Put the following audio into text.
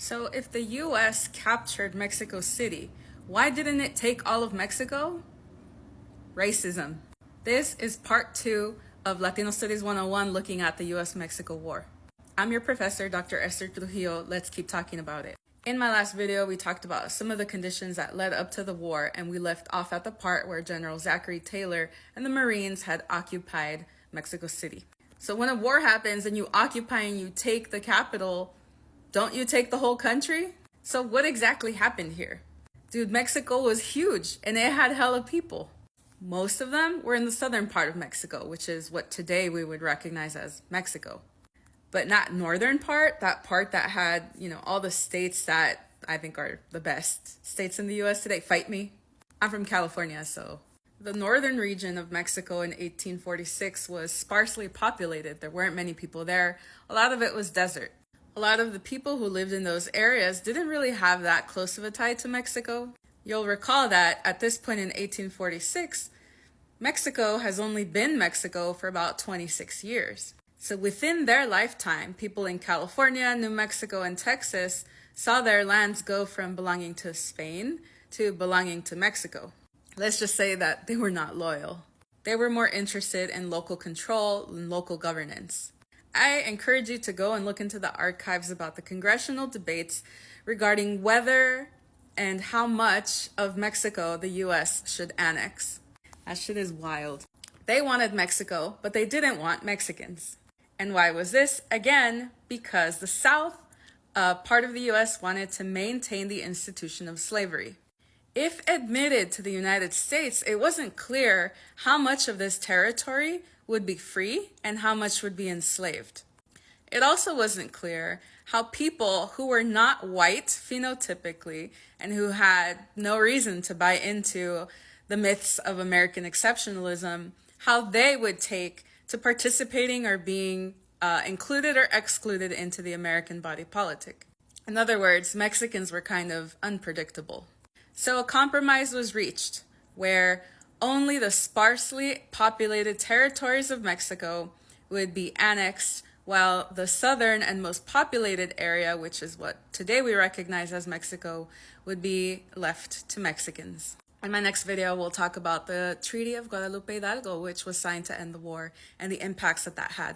So if the US captured Mexico City, why didn't it take all of Mexico? Racism. This is part 2 of Latino Studies 101 looking at the US-Mexico War. I'm your professor, Dr. Esther Trujillo. Let's keep talking about it. In my last video, we talked about some of the conditions that led up to the war, and we left off at the part where General Zachary Taylor and the Marines had occupied Mexico City. So when a war happens and you occupy and you take the capital, don't you take the whole country? So what exactly happened here? Dude, Mexico was huge and it had hella people. Most of them were in the southern part of Mexico, which is what today we would recognize as Mexico. But not northern part, that part that had, all the states that I think are the best states in the US today. Fight me. I'm from California, so. The northern region of Mexico in 1846 was sparsely populated. There weren't many people there. A lot of it was desert. A lot of the people who lived in those areas didn't really have that close of a tie to Mexico. You'll recall that at this point in 1846, Mexico has only been Mexico for about 26 years. So within their lifetime, people in California, New Mexico, and Texas saw their lands go from belonging to Spain to belonging to Mexico. Let's just say that they were not loyal. They were more interested in local control and local governance. I encourage you to go and look into the archives about the congressional debates regarding whether and how much of Mexico the US should annex. That shit is wild. They wanted Mexico, but they didn't want Mexicans. And why was this? Again, because the South part of the US wanted to maintain the institution of slavery. If admitted to the United States, it wasn't clear how much of this territory would be free and how much would be enslaved. It also wasn't clear how people who were not white phenotypically and who had no reason to buy into the myths of American exceptionalism, how they would take to participating or being included or excluded into the American body politic. In other words, Mexicans were kind of unpredictable. So a compromise was reached where only the sparsely populated territories of Mexico would be annexed, while the southern and most populated area, which is what today we recognize as Mexico, would be left to Mexicans. In my next video, we'll talk about the Treaty of Guadalupe Hidalgo, which was signed to end the war, and the impacts that that had.